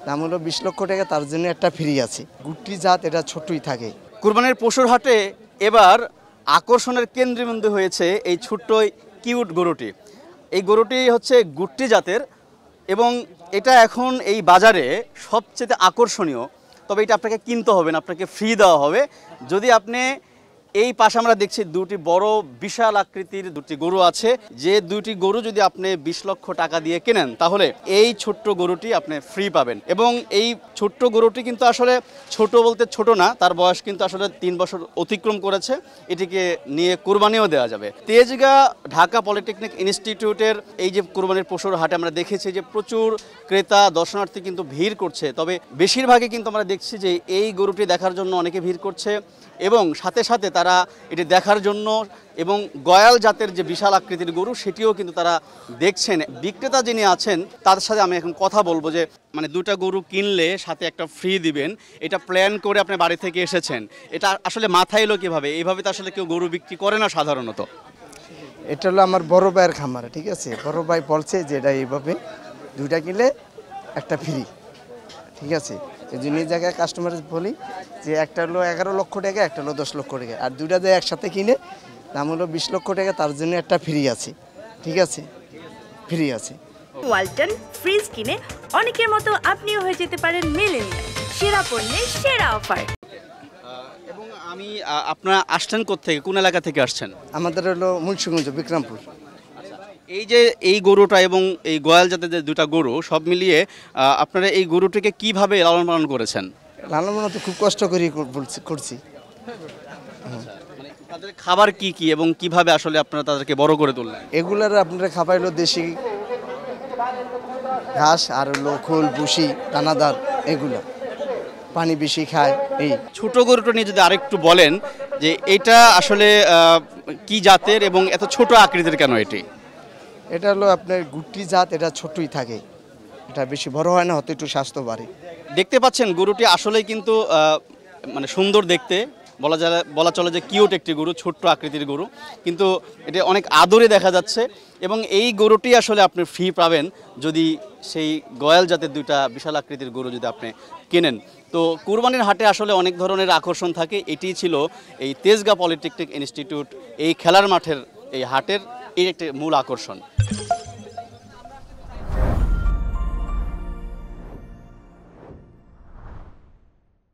দাম হলো 20 লক্ষ টাকা, তার জন্য একটা ফ্রি আছে। গুটি জাত, এটা ছোটই থাকে। কুরবানির পশুর হাটে এবার আকর্ষণের কেন্দ্রবিন্দু হয়েছে এই ছোট্ট কিউট গরুটি। এই গরুটি হচ্ছে গুট্টি জাতের এবং এটা এখন এই বাজারে সবচেয়ে আকর্ষণীয়। তবে এটা আপনাকে কিনতে হবে না, আপনাকে ফ্রি দেওয়া হবে যদি আপনি এই পাশে আমরা দেখছি দুটি বড় বিশাল আকৃতির দুটি গরু আছে। যে দুটি গরু যদি আপনি 20 লক্ষ টাকা দিয়ে কেনেন তাহলে এই ছোট্ট গরুটি আপনি ফ্রি পাবেন। এবং এই ছোট্ট গরুটি কিন্তু আসলে ছোট বলতে ছোট না, তার বয়স কিন্তু আসলে 3 বছর অতিক্রম করেছে। এটিকে নিয়ে কুরবানিও দেওয়া যাবে। তেজগাঁ ঢাকা পলিটেকনিক ইনস্টিটিউটের এই যে কুরবানির পশুর হাটে আমরা দেখেছি যে প্রচুর ক্রেতা দর্শনার্থী কিন্তু ভিড় করছে। তবে বেশিরভাগই কিন্তু আমরা দেখছি যে এই গরুটি দেখার জন্য অনেকে ভিড় করছে এবং সাথে সাথে তারা এটি দেখার জন্য এবং গয়াল জাতের যে বিশাল আকৃতির গরু সেটিও কিন্তু তারা দেখছেন। বিক্রেতা যিনি আছেন তার সাথে আমি এখন কথা বলবো যে মানে দুটা গরু কিনলে সাথে একটা ফ্রি দিবেন, এটা প্ল্যান করে আপনি বাড়ি থেকে এসেছেন, এটা আসলে মাথায় এলো কীভাবে? এইভাবে তো আসলে কেউ গরু বিক্রি করে না সাধারণত। এটা হলো আমার বড় ভাইয়ের খামার, ঠিক আছে? বড় ভাই বলছে যে এটা এইভাবে দুইটা কিনলে একটা ফ্রি, ঠিক আছে? এই জন্য এই জায়গায় কাস্টমার বলি যে একটা হলো 11 লক্ষ টাকা, একটা হলো 10 লক্ষ টাকা, আর দুইটা যে একসাথে কিনে দাম হলো 20 লক্ষ টাকা, তার জন্য একটা ফ্রি আছে, ঠিক আছে? ফ্রি আছে। ওয়ালটন ফ্রিজ কিনে অনেকের মতো আপনিও হয়ে যেতে পারেন মিলেনিয়াল। সেরা পণ্যের সেরা অফার। এবং আমি আপনারা আসছেন কোত্থেকে, কোন এলাকা থেকে আসছেন? আমাদের হলো মুন্সিগঞ্জ, বিক্রমপুর। এই যে এই গরুটা এবং এই গয়াল জাতের যে দুটা গরু সব মিলিয়ে আপনারা এই গরুটিকে কিভাবে লালন পালন করেছেন? লালন পালন তো খুব কষ্ট করে করছি। মানে তাদের খাবার কি কি এবং কিভাবে আসলে আপনারা তাদেরকে বড় করে তুললেন? এগুলার আপনারা খাবার হলো দেশি ঘাস আর হলো খোল, ভুসি, দানাদার, এগুলা পানি বেশি খায়। এই ছোট গরুটা নিয়ে যদি আরেকটু বলেন যে এটা আসলে কি জাতের এবং এত ছোট আকৃতির কেন এটি? এটা হলো আপনার গুটি জাত, এটা ছোটই থাকে, এটা বেশি বড় হয় না, হয়তো একটু স্বাস্থ্য বাড়ে। দেখতে পাচ্ছেন গরুটি আসলেই কিন্তু মানে সুন্দর দেখতে, বলা চলে যে কিউট একটি গরু, ছোট্ট আকৃতির গরু, কিন্তু এটা অনেক আদরে দেখা যাচ্ছে। এবং এই গরুটি আসলে আপনি ফ্রি পাবেন যদি সেই গয়াল জাতের দুইটা বিশাল আকৃতির গরু যদি আপনি কেনেন। তো কুরবানির হাটে আসলে অনেক ধরনের আকর্ষণ থাকে। এটি ছিল এই তেজগাঁ পলিটেকনিক ইনস্টিটিউট এই খেলার মাঠের এই হাটের এই একটি মূল আকর্ষণ।